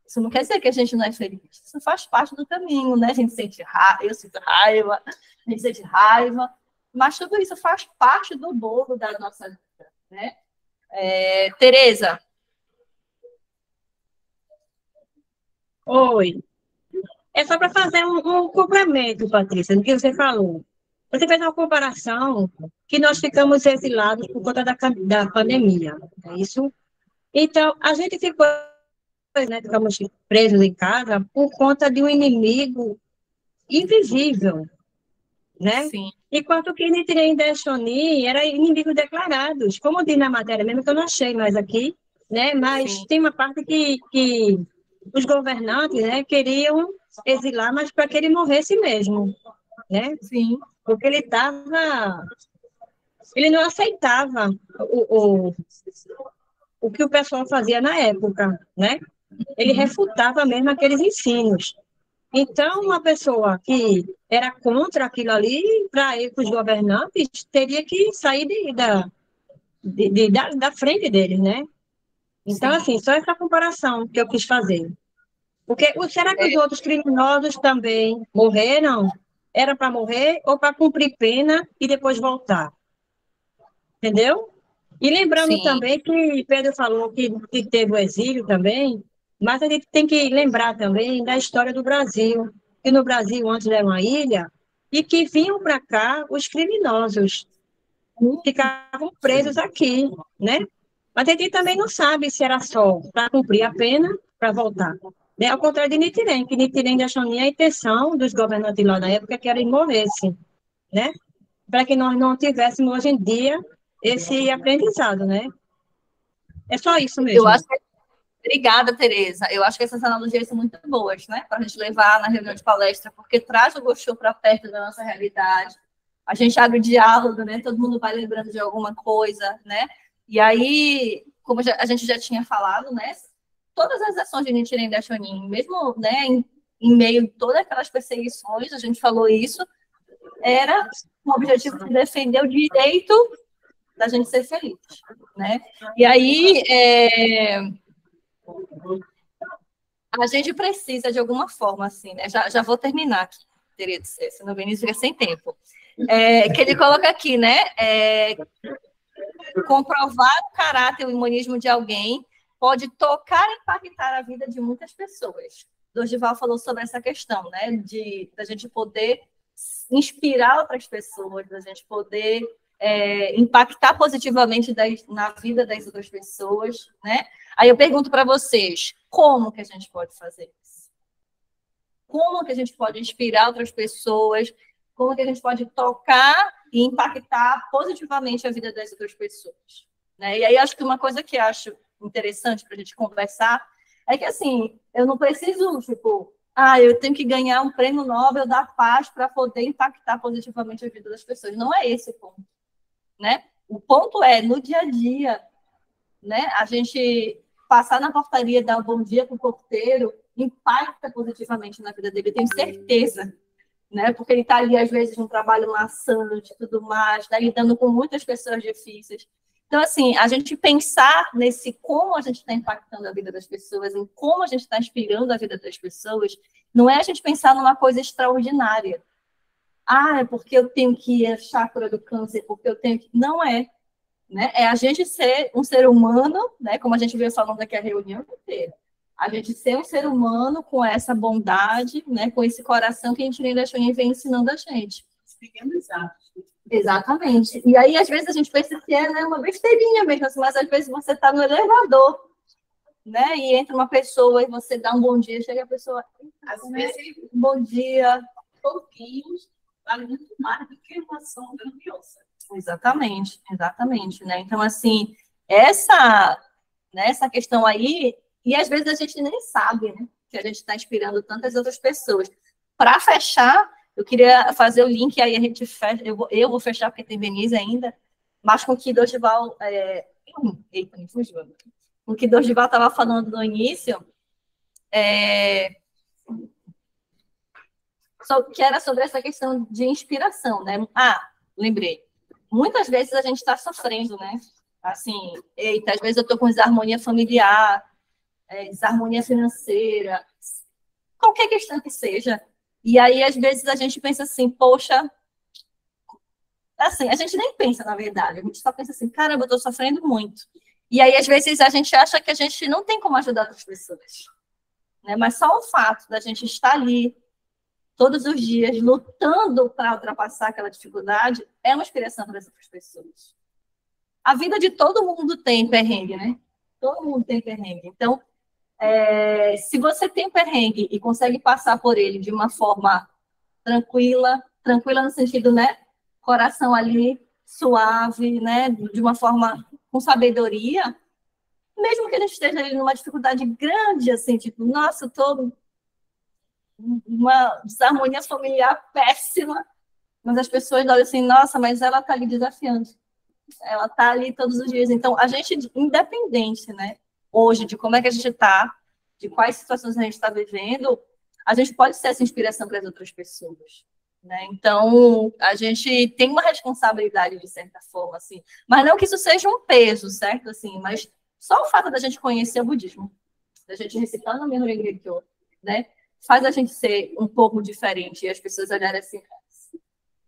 Isso não quer dizer que a gente não é feliz. Isso faz parte do caminho, né? A gente sente raiva, eu sinto raiva, a gente sente raiva, mas tudo isso faz parte do bolo da nossa vida, né? Tereza. Oi. É só para fazer um complemento, Patrícia, do que você falou. Você fez uma comparação que nós ficamos exilados por conta da pandemia. É isso? Então, a gente ficou, né, ficamos presos em casa por conta de um inimigo invisível, né? Sim. Enquanto que Nichiren e Daishonin eram inimigos declarados, como diz na matéria mesmo, que eu não achei mais aqui, né? Mas Sim. tem uma parte que os governantes, né, queriam exilar, mas para que ele morresse mesmo, né? Sim. Porque ele não aceitava o que o pessoal fazia na época, né? Ele refutava mesmo aqueles ensinos. Então, uma pessoa que era contra aquilo ali, para os governantes, teria que sair da frente deles, né? Então, Sim. assim, só essa comparação que eu quis fazer. Porque será que os outros criminosos também morreram? Era para morrer ou para cumprir pena e depois voltar? Entendeu? E lembrando Sim. também que Pedro falou que teve o exílio também, mas a gente tem que lembrar também da história do Brasil, que no Brasil antes era uma ilha, e que vinham para cá os criminosos, ficavam presos aqui, né? Mas a gente também não sabe se era só para cumprir a pena, para voltar. Né? Ao contrário de Nichiren, que Nichiren e Daishonin, a intenção dos governantes lá na época que era que morressem, né? Para que nós não tivéssemos hoje em dia esse aprendizado, né? É só isso mesmo. Eu acho que... Obrigada, Tereza. Eu acho que essas analogias são muito boas, né? Para a gente levar na reunião de palestra, porque traz o Gosho para perto da nossa realidade. A gente abre o diálogo, né? Todo mundo vai lembrando de alguma coisa, né? E aí, como a gente já tinha falado, né? Todas as ações de Nichiren e Daishonin, mesmo, né, em meio a todas aquelas perseguições, a gente falou isso, era com o objetivo de defender o direito da gente ser feliz, né? E aí, a gente precisa, de alguma forma, assim, né? Já vou terminar aqui, teria de ser, senão o Vinícius fica sem tempo. Que ele coloca aqui, né? Comprovar o caráter e o humanismo de alguém pode tocar e impactar a vida de muitas pessoas. Dorival falou sobre essa questão, né? Da gente poder inspirar outras pessoas, da gente poder impactar positivamente na vida das outras pessoas, né? Aí eu pergunto para vocês, como que a gente pode fazer isso? Como que a gente pode inspirar outras pessoas? Como que a gente pode tocar e impactar positivamente a vida das outras pessoas? Né? E aí acho que uma coisa que acho interessante para a gente conversar é que, assim, eu não preciso, tipo, eu tenho que ganhar um prêmio Nobel da Paz para poder impactar positivamente a vida das pessoas. Não é esse o ponto, né? O ponto é, no dia a dia, né, a gente passar na portaria, dar um bom dia para o porteiro, impacta positivamente na vida dele, eu tenho certeza, né? Porque ele está ali, às vezes, num trabalho maçante e tudo mais, está lidando com muitas pessoas difíceis. Então, assim, a gente pensar nesse como a gente está impactando a vida das pessoas, em como a gente está inspirando a vida das pessoas, não é a gente pensar numa coisa extraordinária. É porque eu tenho que ir à chácara do câncer, porque eu tenho que... Não é. Né? É a gente ser um ser humano, né? Como a gente veio falando aqui a reunião inteira. A gente ser um ser humano com essa bondade, né? Com esse coração que a gente vem ensinando a gente. Exatamente. E aí, às vezes, a gente pensa que né, uma besteirinha mesmo, assim, mas às vezes você está no elevador, né? E entra uma pessoa e você dá um bom dia, chega a pessoa, Às vezes, bom dia. pouquinhos vale muito mais do que uma ação grandiosa. Exatamente, exatamente, né? Então, assim, essa questão aí, e às vezes a gente nem sabe, né? Que a gente está inspirando tantas outras pessoas. Para fechar, Eu queria fazer o link, aí a gente fecha, eu vou fechar, porque tem Denise ainda, mas com o que Dorival... Eita, me fugiu. O que Dorival estava falando no início, que era sobre essa questão de inspiração, né? Lembrei. Muitas vezes a gente está sofrendo, né? Assim, eita, às vezes eu estou com desarmonia familiar, desarmonia financeira, qualquer questão que seja. E aí, às vezes, a gente pensa assim, poxa, assim, a gente nem pensa, na verdade, a gente só pensa assim, caramba, eu estou sofrendo muito. E aí, às vezes, a gente acha que a gente não tem como ajudar outras pessoas, né? Mas só o fato da gente estar ali todos os dias lutando para ultrapassar aquela dificuldade é uma inspiração para as outras pessoas. A vida de todo mundo tem perrengue, né? Todo mundo tem perrengue. Então, se você tem perrengue e consegue passar por ele de uma forma tranquila no sentido, né? Coração ali suave, né? De uma forma com sabedoria, mesmo que a gente esteja ali numa dificuldade grande, assim, tipo, nossa, eu tô uma desarmonia familiar péssima, mas as pessoas olham assim, nossa, mas ela tá ali desafiando. Ela tá ali todos os dias. Então, a gente, independente, né? Hoje, de como é que a gente está, de quais situações a gente está vivendo, a gente pode ser essa inspiração para as outras pessoas, né? Então, a gente tem uma responsabilidade, de certa forma, assim, mas não que isso seja um peso, certo? Assim, mas só o fato da gente conhecer o budismo, da gente recitar no mesmo Rengekyo, né? Faz a gente ser um pouco diferente e as pessoas olharem assim,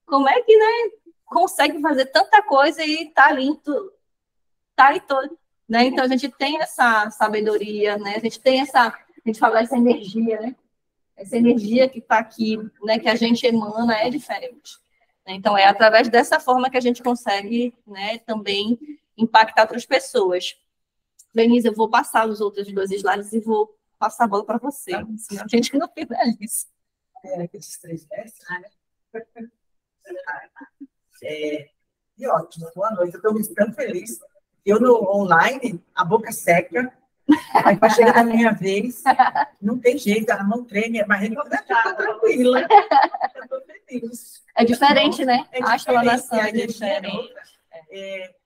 como é que, né, consegue fazer tanta coisa e tá ali todo, né? Então, a gente tem essa sabedoria, né? A gente tem a gente fala essa energia, né? Essa energia que está aqui, né? Que a gente emana é diferente. Né? Então, é através dessa forma que a gente consegue, né? Também impactar outras pessoas. Denise, eu vou passar os outros 2 slides e vou passar a bola para você. Senão a gente não finaliza. Aqueles 3 mestres, né? E ótimo, boa noite. Eu estou tão feliz. Eu no online, a boca seca, aí para chegar na minha vez, não tem jeito, a mão treme, mas eu estou tranquila. Eu estou feliz. É diferente, né? A explanação é diferente.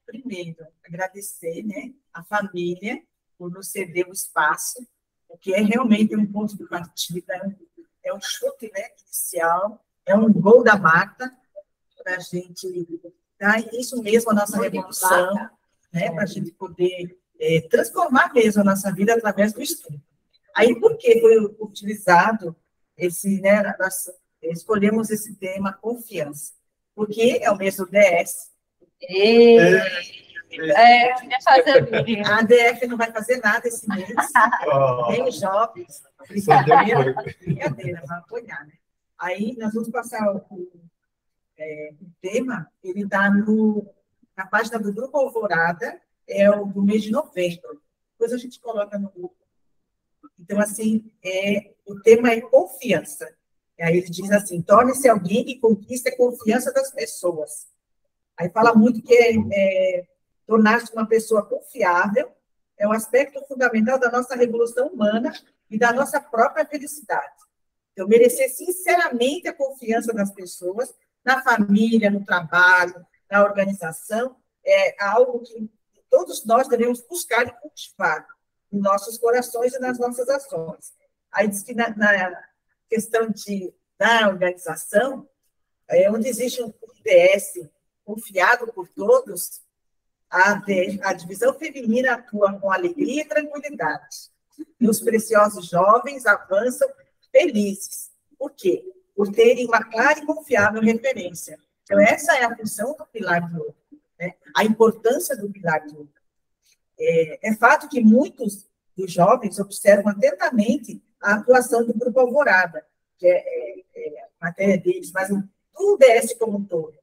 Primeiro, agradecer, né, a família por nos ceder o espaço, porque é realmente um ponto de partida, é um chute, né, inicial, é um gol da mata para a gente dar isso mesmo a nossa revolução, né, para a gente poder transformar mesmo a nossa vida através do estudo. Aí, por que foi utilizado esse, né, escolhemos esse tema confiança? Porque é o mês do DS. A ADF não vai fazer nada esse mês. Nem os jovens. Brincadeira, vai apoiar, né? Aí, nós vamos passar o tema, ele está na página do Grupo Alvorada, o do mês de novembro. Depois a gente coloca no grupo. Então, assim, o tema é confiança. E aí ele diz assim, torne-se alguém que conquiste a confiança das pessoas. Aí fala muito que tornar-se uma pessoa confiável é um aspecto fundamental da nossa revolução humana e da nossa própria felicidade. Então, merecer sinceramente a confiança das pessoas, na família, no trabalho, na organização, é algo que todos nós devemos buscar e cultivar nos nossos corações e nas nossas ações. Aí diz que na questão da organização, onde existe um DS confiado por todos, a divisão feminina atua com alegria e tranquilidade. E os preciosos jovens avançam felizes. Por quê? Por terem uma clara e confiável referência. Então, essa é a função do pilar de ouro, né? A importância do pilar de ouro. É fato que muitos dos jovens observam atentamente a atuação do Grupo Alvorada, que é a matéria deles, mas do DS como um todo.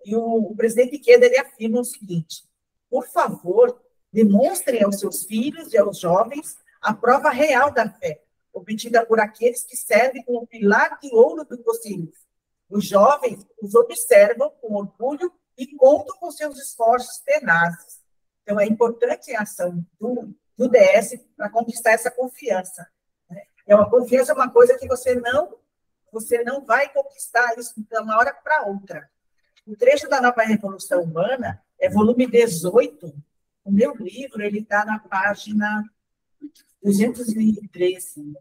E o presidente Ikeda, ele afirma o seguinte: por favor, demonstrem aos seus filhos e aos jovens a prova real da fé, obtida por aqueles que servem como pilar de ouro do Conselho. Os jovens os observam com orgulho e contam com seus esforços tenazes. Então, é importante a ação do DS para conquistar essa confiança. Né? Uma confiança é uma coisa que você não você não vai conquistar isso de uma hora para outra. O trecho da Nova Revolução Humana é volume 18. O meu livro ele está na página 213.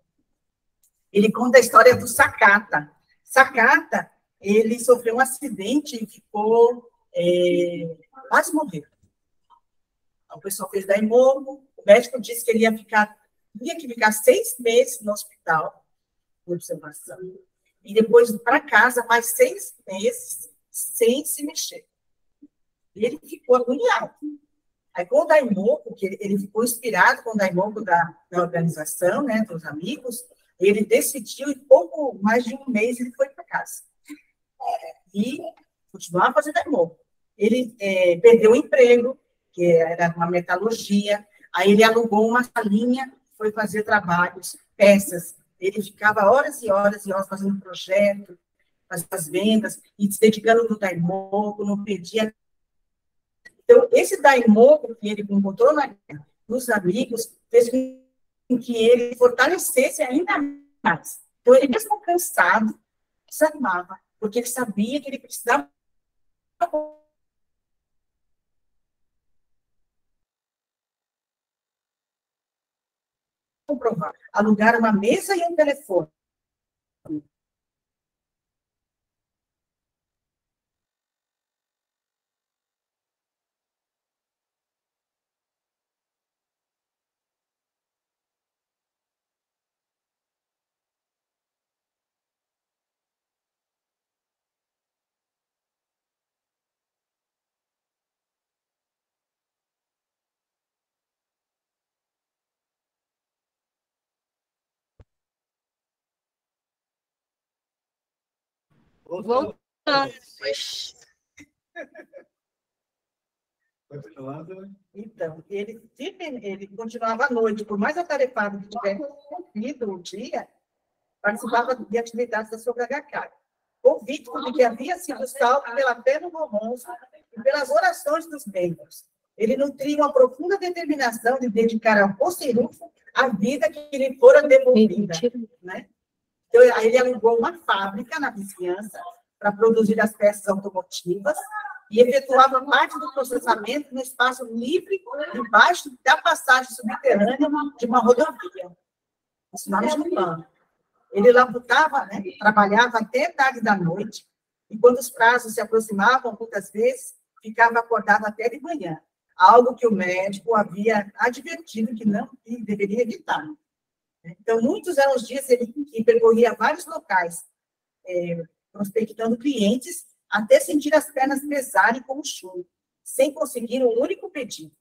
Ele conta a história do Sakata. Sakata, ele sofreu um acidente e ficou... quase morreu. O pessoal fez daimomo, o médico disse que ele ia que ficar 6 meses no hospital, por observação, e depois para casa mais 6 meses sem se mexer. E ele ficou agoniado. Aí, com o daimomo, que ele ficou inspirado com o daimomo da organização, né, dos amigos, ele decidiu, em pouco mais de 1 mês, ele foi para casa. E continuava fazendo daimomo. Ele perdeu o emprego, que era uma metalurgia, aí ele alugou uma salinha, foi fazer trabalhos, peças. Ele ficava horas e horas e horas fazendo projeto, fazendo as vendas, e se dedicando no daimomo, não perdia. Então, esse daimomo que ele encontrou nos amigos, fez com que ele fortalecesse ainda mais. Então, ele mesmo cansado, desanimava, porque ele sabia que ele precisava comprovar, alugar uma mesa e um telefone. Voltando. Então, ele continuava à noite, por mais atarefado que tivesse cumprido o dia, participava de atividades da Sobragacária. Convicto de que havia sido salvo pela fé no Morronço e pelas orações dos membros. Ele nutria uma profunda determinação de dedicar ao Pocerufo a vida que lhe fora devolvida, né? Então, ele alugou uma fábrica na vizinhança para produzir as peças automotivas e efetuava parte do processamento no espaço livre debaixo da passagem subterrânea de uma rodovia. Isso lá no plano. Ele labutava, né, trabalhava até tarde da noite, e quando os prazos se aproximavam, muitas vezes, ficava acordado até de manhã, algo que o médico havia advertido que não deveria evitar. Então, muitos eram os dias que percorria vários locais, prospectando clientes, até sentir as pernas pesarem como chumbo, sem conseguir um único pedido.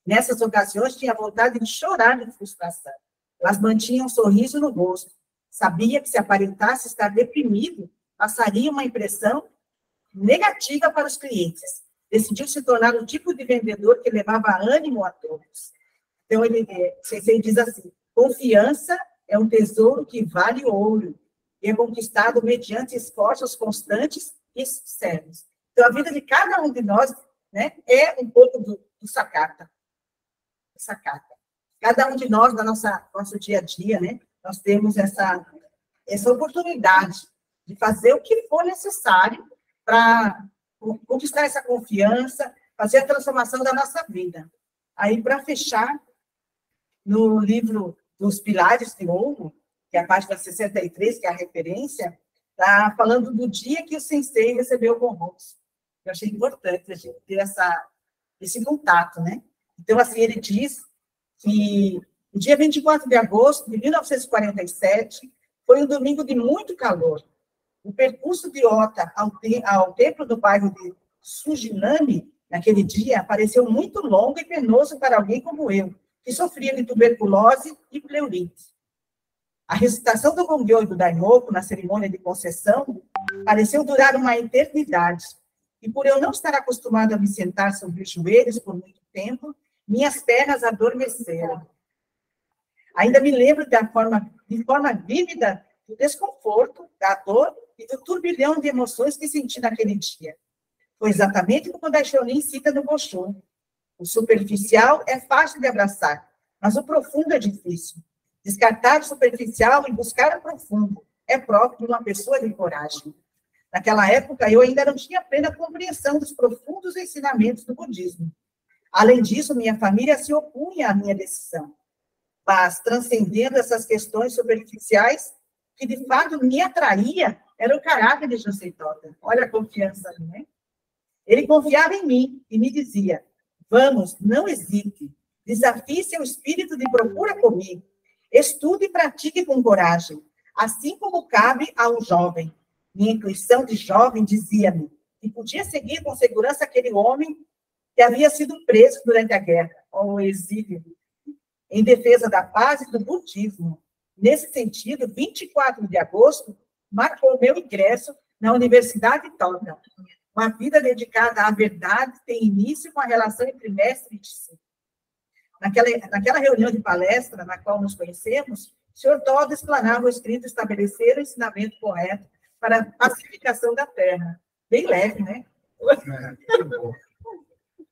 Nessas ocasiões, tinha vontade de chorar de frustração. Elas mantinham um sorriso no rosto. Sabia que se aparentasse estar deprimido, passaria uma impressão negativa para os clientes. Decidiu se tornar o tipo de vendedor que levava ânimo a todos. Então, ele diz assim: confiança é um tesouro que vale ouro e é conquistado mediante esforços constantes e sinceros. Então, a vida de cada um de nós, né, é um pouco do Sakata. Cada um de nós, no nosso dia a dia, né, nós temos essa oportunidade de fazer o que for necessário para conquistar essa confiança, fazer a transformação da nossa vida. Aí, para fechar, no livro dos Pilares de Ouro, que é a página 63, que é a referência, está falando do dia que o Sensei recebeu o Morronço. Eu achei importante a gente ter esse contato, né? Então, assim, ele diz que o dia 24 de agosto de 1947 foi um domingo de muito calor. O percurso de Ota ao templo do bairro de Sujinami, naquele dia, pareceu muito longo e penoso para alguém como eu, que sofria de tuberculose e pleurite. A recitação do Gongyo e do Daimoku na cerimônia de concessão pareceu durar uma eternidade, e por eu não estar acostumado a me sentar sobre os joelhos por muito tempo, minhas pernas adormeceram. Ainda me lembro de forma vívida do desconforto, da dor e do turbilhão de emoções que senti naquele dia. Foi exatamente como a Shaolin cita no Bosho. O superficial é fácil de abraçar, mas o profundo é difícil. Descartar o superficial e buscar o profundo. é próprio de uma pessoa de coragem. Naquela época, eu ainda não tinha plena compreensão dos profundos ensinamentos do budismo. Além disso, minha família se opunha à minha decisão. Mas, transcendendo essas questões superficiais, que de fato me atraía era o caráter de Josei Toda. Olha a confiança, né? Ele confiava em mim e me dizia: vamos, não hesite, desafie seu espírito de procura comigo, estude e pratique com coragem, assim como cabe a um jovem. Minha intuição de jovem dizia-me que podia seguir com segurança aquele homem que havia sido preso durante a guerra, ou o exílio, em defesa da paz e do budismo. Nesse sentido, 24 de agosto marcou meu ingresso na Universidade Toda. Uma vida dedicada à verdade tem início com a relação entre mestre e discípulo. Naquela reunião de palestra na qual nos conhecemos, o Sr. Toda explanava o escrito estabelecer o ensinamento correto para a pacificação da terra. Bem leve, né?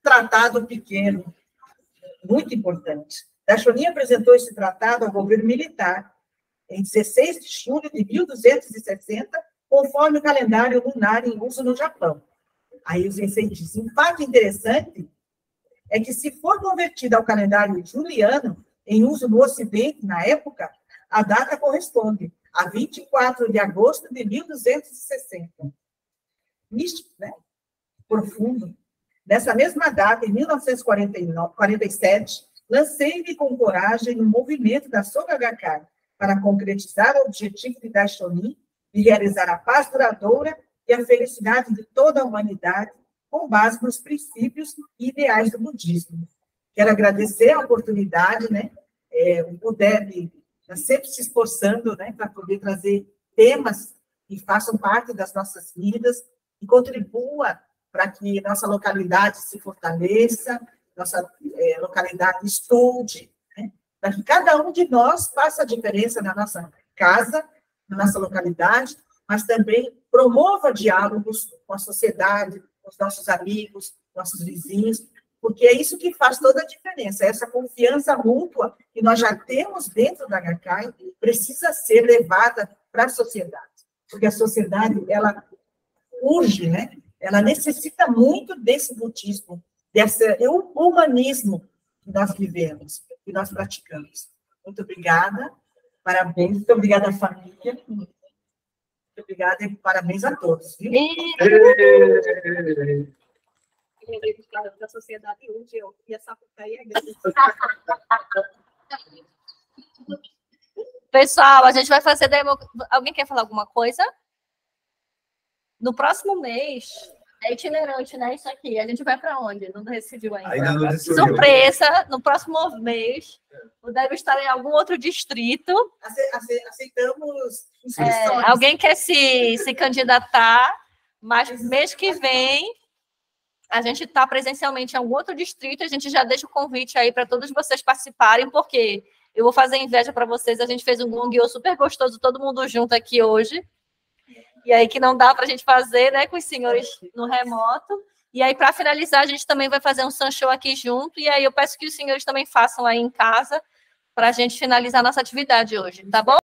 Tratado pequeno, muito importante. Daishonin apresentou esse tratado ao governo militar em 16 de julho de 1260, conforme o calendário lunar em uso no Japão. Aí os Sensei dizem, um fato interessante é que, se for convertido ao calendário juliano, em uso no Ocidente, na época, a data corresponde a 24 de agosto de 1260. Místico, né? Profundo. Nessa mesma data, em 1947, lancei-me com coragem no movimento da Soka Gakkai para concretizar o objetivo de Daishonin de realizar a paz duradoura e a felicidade de toda a humanidade com base nos princípios e ideais do budismo. Quero agradecer a oportunidade, né? O Deb está sempre se esforçando, né, para poder trazer temas que façam parte das nossas vidas e contribua para que nossa localidade se fortaleça, nossa localidade estude, né, para que cada um de nós faça a diferença na nossa casa, na nossa localidade, mas também promova diálogos com a sociedade, com os nossos amigos, nossos vizinhos, porque é isso que faz toda a diferença. Essa confiança mútua que nós já temos dentro da Gakkai precisa ser levada para a sociedade, porque a sociedade, ela urge, né? Ela necessita muito desse budismo, desse humanismo que nós vivemos, que nós praticamos. Muito obrigada, parabéns, muito obrigada à família, muito obrigada e parabéns a todos. Viu? Da sociedade hoje, eu e essa aí é grande. Pessoal, a gente vai fazer demo. Alguém quer falar alguma coisa? No próximo mês é itinerante, né? Isso aqui. A gente vai para onde? Não decidiu ainda. Ainda não decidiu. Surpresa, no próximo mês, deve estar em algum outro distrito. Aceitamos inscrições. Alguém quer se candidatar, mas mês que vem a gente está presencialmente em algum outro distrito, a gente já deixa o convite aí para todos vocês participarem, porque eu vou fazer inveja para vocês, a gente fez um Gongyo super gostoso, todo mundo junto aqui hoje, e aí que não dá para a gente fazer, né, com os senhores no remoto, e aí para finalizar a gente também vai fazer um Sansho aqui junto, e aí eu peço que os senhores também façam aí em casa, para a gente finalizar nossa atividade hoje, tá bom?